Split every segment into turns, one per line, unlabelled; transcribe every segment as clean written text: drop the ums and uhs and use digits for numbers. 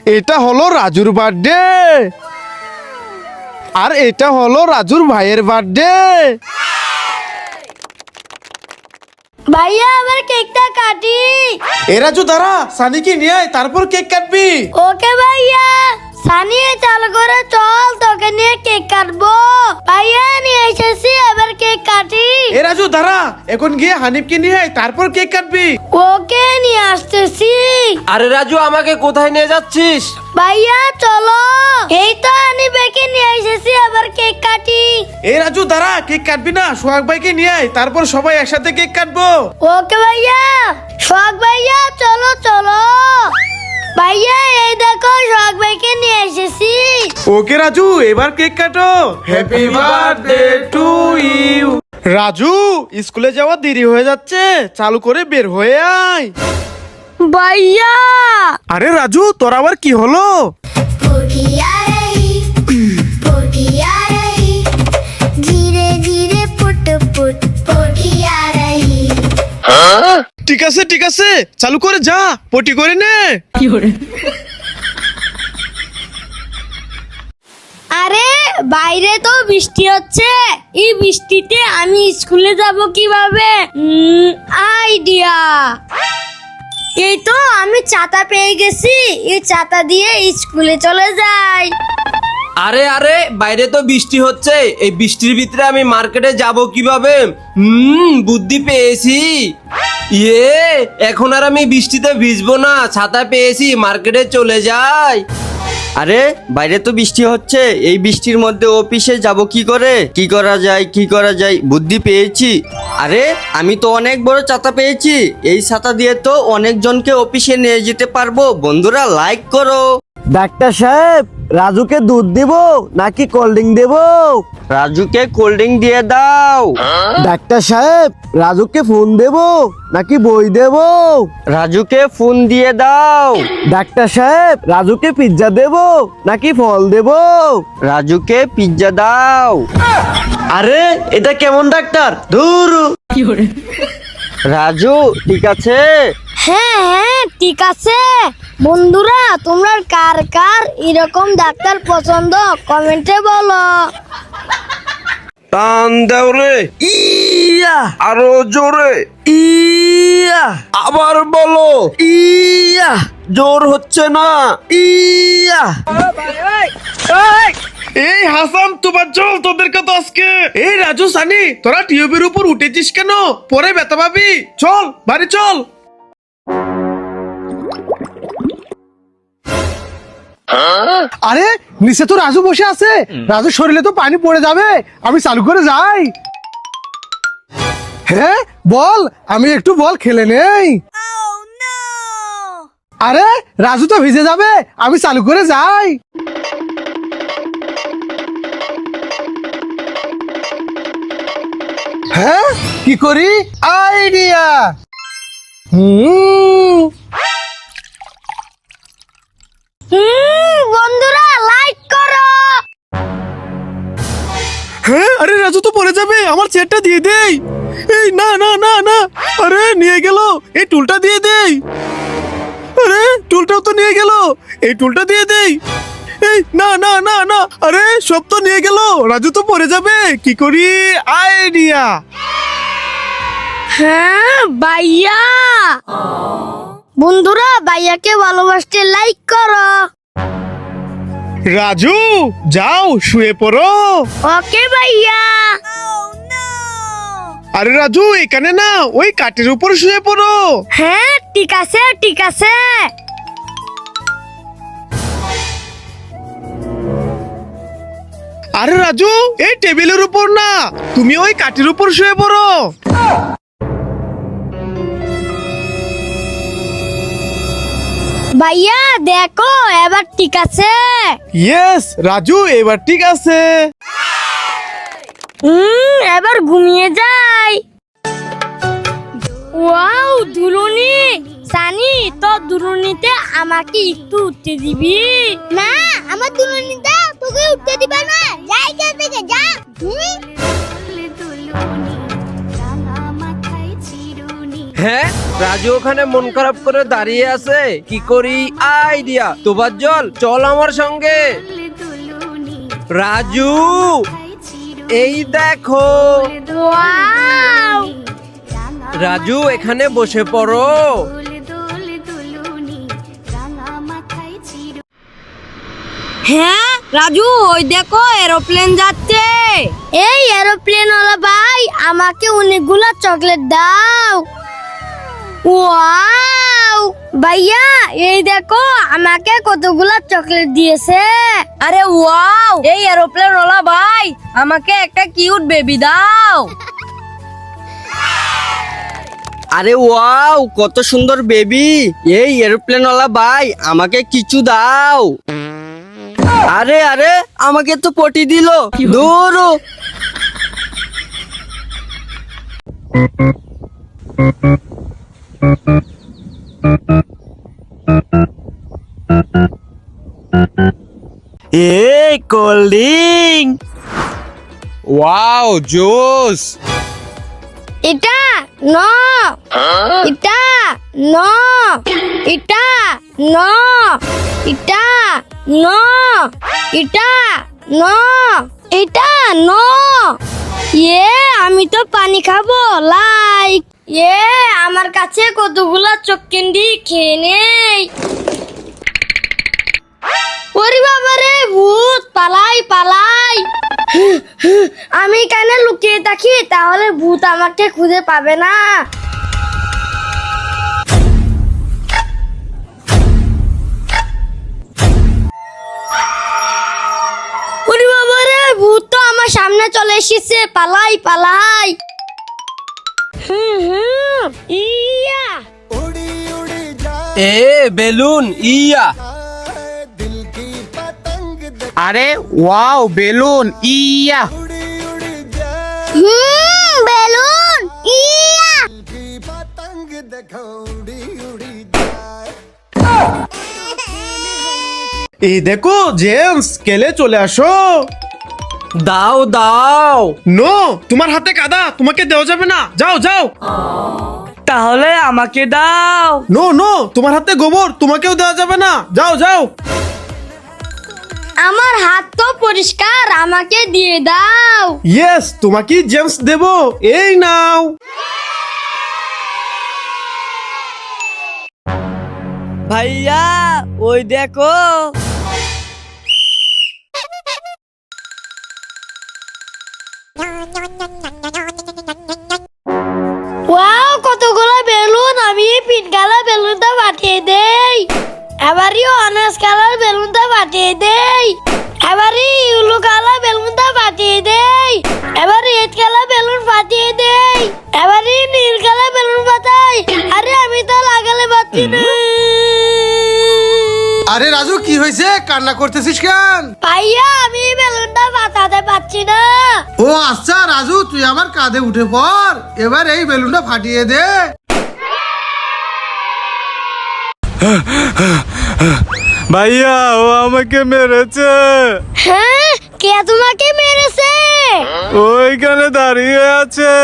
এটা হলো রাজুর বার্থডে, আর এটা হলো রাজুর ভাইয়ের বার্থডে।
ভাইয়া আবার কেকটা কাটি।
এ রাজু দাঁড়া, সানিকে নিয়ে আয়, তারপর কেক কাটবি।
ওকে ভাইয়া, সানি চালু করে চল, তোকে নিয়ে কেক কাটবো। ভাইয়া নিয়ে এসেছি, এবার কেক কাটি।
এ রাজু দাঁড়া, এখন গিয়ে হানিফকে নিয়ে আয়, তারপর কেক কাটবি।
ওকে নিয়ে আসতেছি।
আরে রাজু, আমাকে কোথায় নিয়ে যাচ্ছিস?
ভাইয়া চলো, এই তো হানিফকে নিয়ে এসেছি, এবার কেক কাটি।
এ রাজু দাঁড়া, কেক কাটবি না, সোহাগ ভাইকে নিয়ে আয়, তারপর সবাই একসাথে কেক কাটবো।
ওকে ভাইয়া। সোহাগ ভাইয়া চলো চলো। ভাইয়া এই দেখো, সোহাগ ভাইকে নিয়ে এসেছি।
ওকে রাজু, এবার কেক কাটো। Happy birthday to you. Raju, স্কুলে যাওয়া দেরি হয়ে যাচ্ছে, চালু করে বের হয়ে আয়।
ভাইয়া
আরে রাজু, তোর আবার কি হলো?
ধীরে ধীরে পুট পুট পড়িয়া রহি।
ঠিক আছে ঠিক আছে, চালু করে যা, পটি করে নে।
আরে বাইরে তো বৃষ্টি হচ্ছে, এই বৃষ্টিতে আমি স্কুলে যাব কিভাবে? আইডিয়া, এই তো আমি ছাতা পেয়ে গেছি, এই ছাতা দিয়ে স্কুলে চলে যাই।
আরে আরে, বাইরে তো বৃষ্টি হচ্ছে, এই বৃষ্টির ভিতরে আমি মার্কেটে যাব কিভাবে? বুদ্ধি পেয়েছি। এখন আর আমি বৃষ্টিতে ভিজবো না, ছাতা পেয়েছি, মার্কেটে চলে যাই।
আরে বাইরে তো বৃষ্টি হচ্ছে, এই বৃষ্টির মধ্যে অফিসে যাব কি করে? কি করা যায়, বুদ্ধি পেয়েছি। আরে আমি তো অনেক বড় ছাতা পেয়েছি, এই ছাতা দিয়ে তো অনেকজনকে অফিসে নিয়ে যেতে পারবো। বন্ধুরা লাইক করো।
ডাক্তার সাহেব, রাজুকে দুধ দেব নাকি কোল্ড ড্রিঙ্ক দেব?
রাজুকে কোল্ড ড্রিঙ্ক দিয়ে দাও।
ডাক্তার সাহেব, রাজুকে ফোন দেব নাকি বই দেব?
রাজুকে ফোন দিয়ে দাও।
ডাক্তার সাহেব, রাজুকে পিৎজা দেব নাকি ফল দেব?
রাজুকে পিৎজা দাও।
আরে এটা কেমন ডাক্তার, ধুর।
রাজু ঠিক আছে?
হ্যাঁ হ্যাঁ ঠিক আছে। বন্ধুরা, তোমরা কার কার এরকম ডাক্তার পছন্দ কমেন্টে বলো।
টান দাও রে,
ইয়া
আরো জোরে,
ইয়া
আবার বলো।
ইয়া
জোর হচ্ছে না।
ইয়া।
এই হাসান, তোমার চল, তোদেরকে তো আজকে। এই রাজু, সানি, তোরা টিউবের উপর উঠেছিস কেন? পরে ব্যথা পাবি, চল বাড়ি চল।
আরে নিচে তো রাজু বসে আছে, রাজুর শরীরে তো পানি পড়ে যাবে, আমি চালু করে যাই। হ্যাঁ বল, আমি একটু বল খেলে নেই। আরে রাজু তো ভিজে যাবে, আমি চালু করে যাই। হ্যাঁ কি করি, আইডিয়া।
বন্ধুরা লাইক করো।
হ্যাঁ, আরে রাজু তো পড়ে যাবে, আমার চেয়ারটা দিয়ে দেই। এই না না না না, আরে নিয়ে গেল, এই টুলটা দিয়ে দেই। আরে টুলটাও তো নিয়ে গেল, এই টুলটা দিয়ে দেই। এই না না না না, আরে সব তো নিয়ে গেল, রাজু তো পড়ে যাবে, কি করি, আইডিয়া।
হ্যাঁ ভাইয়া। বন্ধুরা, ভাইয়াকে ভালোবাসতে লাইক করো।
রাজু যাও, শুয়ে পড়ো।
ওকে ভাইয়া।
আরে রাজু, এখানে না, ওই কাঠের উপর শুয়ে পড়ো।
হ্যাঁ ঠিক আছে ঠিক আছে।
আরে রাজু, এই টেবিলের উপর না, তুমি ওই কাঠের উপর শুয়ে পড়ো।
ভাইয়া দেখো, এবার ঠিক আছে।
ইয়েস রাজু, এবার ঠিক আছে।
এবার ঘুমিয়ে যাই। ওয়াও দুলুনি, সানি তো দুলুনিতে আমাকে একটু উঠতে দিবি? না, আমার দুলুনিতে তোকে উঠতে দিবা না, যাই থেকে যা।
হ্যাঁ রাজু ওখানে মন খারাপ করে দাঁড়িয়ে আছে, কি করি আইডিয়া। তোবাজ্জল চল আমার সঙ্গে। রাজু এই দেখো।
ওয়াও!
রাজু এখানে বসে পড়ো।
হ্যাঁ রাজু, ওই দেখো এরোপ্লেন যাচ্ছে। এই এরোপ্লেন ওলা ভাই, আমাকে অনেকগুলো চকলেট দাও। ওয়াও ভাইয়া, এই দেখো আমাকে কতগুলো চকলেট দিয়েছে। আরে ওয়াও, এই এরোপ্লেন ওলা ভাই, আমাকে একটা কিউট বেবি দাও।
আরে ওয়াও, কত সুন্দর বেবি। এই এরোপ্লেনওয়ালা ভাই, আমাকে কিছু দাও। আরে আরে, আমাকে তো পটি দিল। দূর।
এই কোল্ড ড্রিঙ্ক।
ওয়াও জোস।
এটা ন, এটা ন, এটা ন, এটা ন, এটা ন, এটা ন। আমি তো পানি খাবো লাইক। আমার কাছে কতগুলা চক ক্যান্ডি, খেয়ে নেই। ওরে বাবারে, ভূত! পালাই পালাই। আমি কেন লুকিয়ে থাকি, তাহলে ভূত আমাকে খুঁজে পাবে না। ওরে বাবারে, ভূত তো আমার সামনে চলে এসেছে। পালাই পালাই। ইয়া!
এ বেলুন ইয়া।
আরে ওয়াও বেলুন ইয়া।
বেলুন ইয়া!
এই দেখো জেমস, কেলে চলে আসো।
দাও দাও।
নো, তোমার হাতে কাদা, তোমাকে দেওয়া যাবে না। যাও যাও।
তাহলে আমাকে দাও।
নো নো, তোমার হাতে গোবর, তোমাকেও দেওয়া যাবে না। যাও যাও।
আমার হাত তো পরিষ্কার, আমাকে দিয়ে দাও।
ইয়েস, তোমাকে জেমস দেবো। এই নাও।
ভাইয়া, ওই দেখো।
ওয়াও, কতগুলো বেলুন। আমি পিঙ্ক কালার বেলুনটা পাঠিয়ে দেই। এবারই অরেঞ্জ কালার বেলুনটা পাঠিয়ে দেই। এবারই ইয়েলো কালার বেলুনটা পাঠিয়ে দেই। এবার রেড কালার বেলুন পাঠিয়ে দেই। এবারই নীল কালার বেলুন পাঠাই। আরে আমি তো লাগালে পাচ্ছি না।
আরে রাজু, কি হয়েছে? কান্না করতেছিস কেন?
ভাইয়া, আমি বেলুনটা পাঠাতে পারছি না।
ও আচ্ছা রাজু, তুই আমার কাঁধে উঠে পড়, এবার এই বেলুনটা ফাটিয়ে দে।
ভাইয়া, ও আমাকে মেরেছে।
হ্যাঁ, কে তোমাকে মেরেছে?
ওইখানে দাঁড়িয়ে আছে।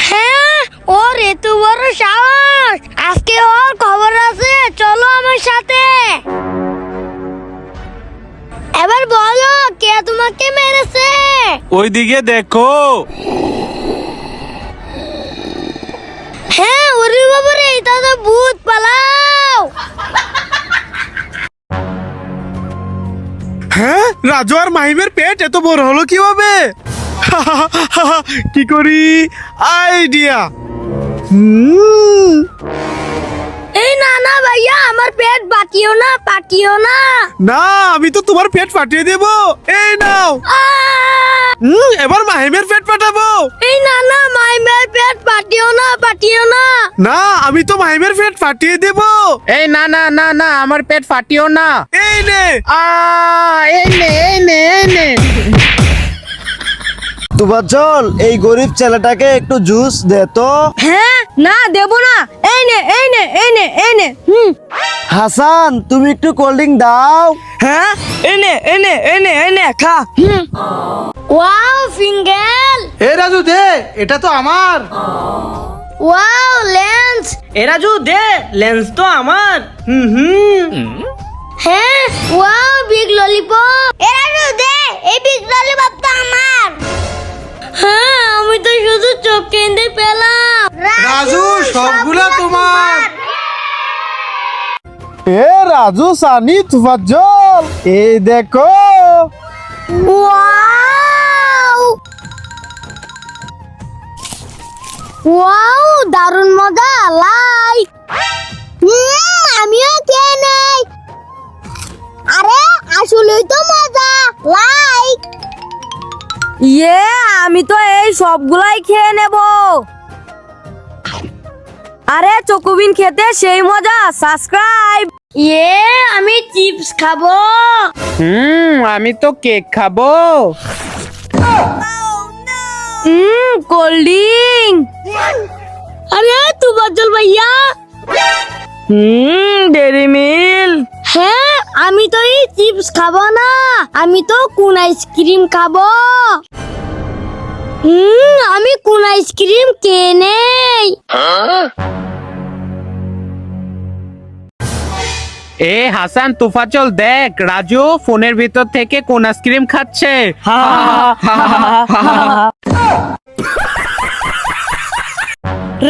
হ্যাঁ, ওর এত বড় সাহস। আজকে ওর খবর আছে, চলো আমার সাথে। এবার বলো, কে তোমাকে মেরেছে?
ওইদিকে দেখো।
হ্যাঁ, ওরে বাবারে, এটা তো ভূত। পালাও।
হ্যাঁ, রাজু আর মাহিমের পেট এত বড় হলো কিভাবে? কি করি আইডিয়া।
এই না না ভাইয়া, আমার পেট বাটিও না, পাটিও না।
না, আমি তো তোমার পেট ফাটিয়ে দেব। এই নাও। এবার মাহিমের পেট ফাটাবো।
এই না না, মাইমের পেট পাটিও না, পাটিও না।
না, আমি তো মাহিমের পেট ফাটিয়ে দেব।
এই না না না না, আমার পেট ফাটিও না।
এই নে।
এই নে এই নে এই নে।
তোবাজ্জল, এই গরিব ছেলেটাকে একটু জুস দে তো।
হ্যাঁ, না দেব না। এই নে এই নে এই নে এই নে।
হাসান, তুমি একটু কোল্ড ড্রিঙ্ক দাও।
হ্যাঁ, এনে এনে এনে এনে খা।
ওয়াও, ফিঙ্গেল।
এ রাজু দে, এটা তো আমার।
Wow lens.
এ রাজু দে, লেন্স তো আমার।
হ্যাঁ ওয়াও বিগ ললিপপ। এরা দে, এই বিগ ললিপপ তো আমার। হ্যাঁ আমি তো শুধু চোখ কেঁদে পেলাম।
রাজু সবগুলা তোমার।
এ রাজু সানি তুফাজ্জল এই দেখো।
ওয়াও ওয়াও দারুণ মজা, লাইক। আমিও খেয়ে নেই। আরে আসলেই তো মজা, লাইক।
ইয়ে আমি তো এই সবগুলাই খেয়ে নেব। আরে চকুবিন খেতে সেই মজা, সাবস্ক্রাইব।
ইয়ে আমি চিপস খাবো।
আমি তো কেক খাবো।
Cold drink.
আরে তুফাজ্জল ভাইয়া।
ডেরি মিল।
হ্যাঁ আমি তো এই চিপস খাবো না, আমি তো কোন আইসক্রিম খাবো। আমি কোন আইসক্রিম কে নেই।
এ হাসান তুফাচল দেখ, রাজু ফোনের ভিতর থেকে কোন আইসক্রিম খাচ্ছে।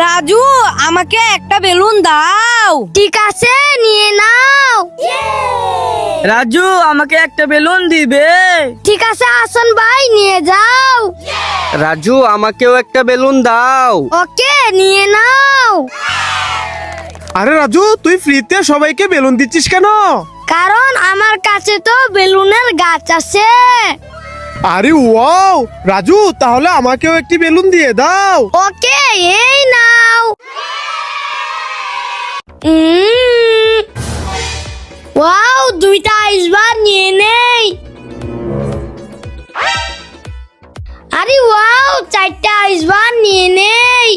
রাজু আমাকে একটা বেলুন দাও।
ঠিক আছে নিয়ে নাও।
রাজু আমাকে একটা বেলুন দিবে।
ঠিক আছে হাসান ভাই নিয়ে যাও।
রাজু আমাকেও একটা বেলুন দাও।
ওকে নিয়ে নাও।
আরে রাজু তুই ফ্রিতে সবাইকে বেলুন দিচ্ছিস কেন?
কারণ আমার কাছে তো বেলুনের গাছ আছে।
আরে ওয়াও রাজু, তাহলে আমাকেও একটি বেলুন দিয়ে দাও।
ওকে এই নাও। ওয়াও দুইটা আইসবার নিয়ে নেই। আরে ওয়াও চারটা আইসবার নিয়ে নেই।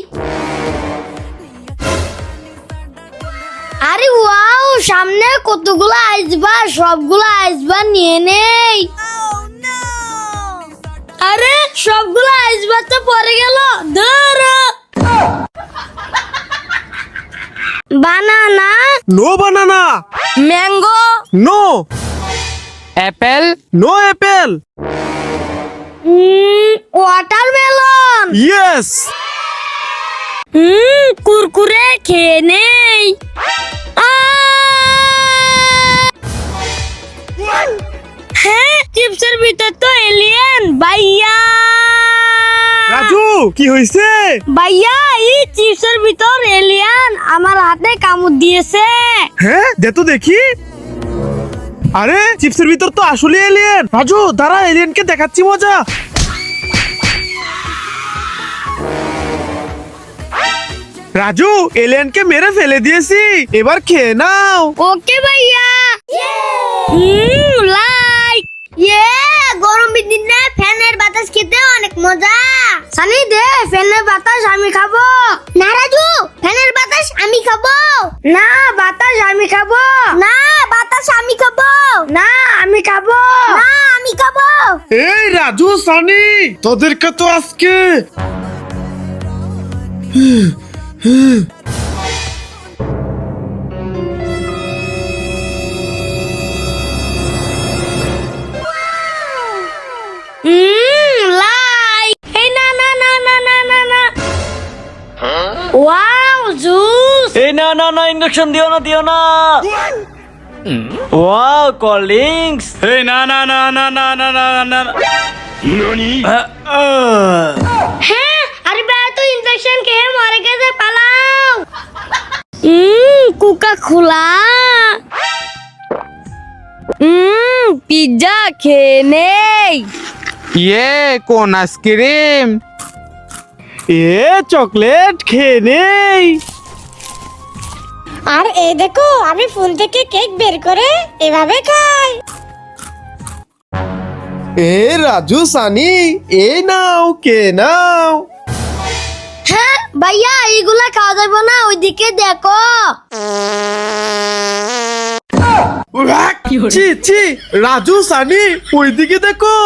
আরে ওয়াও সামনে কতগুলো আইসবার, সবগুলো আইসবার নিয়ে নেই। আরে সবগুলো আইসবার তো পড়ে গেল। ধরো banana.
No banana.
Mango.
No.
Apple.
No apple.
Watermelon.
Yes.
Kurkure খেয়ে নেই। হ্যাঁ চিপসের ভিতর তো এলিয়েন ভাইয়া।
রাজু কি হয়েছে?
ভাইয়া এই চিপসের ভিতর এলিয়েন আমার হাতে কামড় দিয়েছে।
হ্যাঁ দে তো দেখি। আরে চিপসের ভিতর তো আসলে এলিয়েন। রাজু দাঁড়া, এলিয়েনকে দেখাচ্ছি মজা। রাজু এলিয়েনকে মেরে ফেলে দিয়েছি, এবার খেয়ে নাও।
ওকে ভাইয়া। লাইক। গরমের দিনে ফ্যানের বাতাস খেতে অনেক মজা। সানি দে ফ্যানের বাতাস আমি খাবো। না রাজু ফ্যানের বাতাস আমি খাবো। না বাতাস আমি খাবো। না বাতাস আমি খাবো। না আমি খাবো। না আমি খাবো।
এই রাজু সানি তোদেরকে তো আজকে।
লাইক। এই না না না না না না না। Wow juice.
এই না না না, ইন্ডাকশন দিও না। Wow cold drinks. এই না না না না না না না না।
হ্যাঁ আরে বে তো ইনফেকশন খেয়ে মরে গেছে, পালাও। কুকা খোলা।
পিৎজা খেয়ে নেই।
ইয়ে কোন আইসক্রিম।
এ চকলেট খেয়ে নেই।
আর এই দেখো আমি ফোন থেকে কেক বের করে এভাবে খাই।
এ রাজু সানি এই নাও, কে নাও।
হ্যাঁ ভাইয়া এইগুলা খাওয়া যাবে না, ওইদিকে দেখো।
ছি ছি রাজু সানি ওইদিকে দেখো।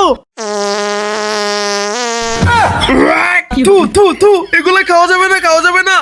থু থু থু, এগুলা খাওয়া যাবে না, খাওয়া যাবে না।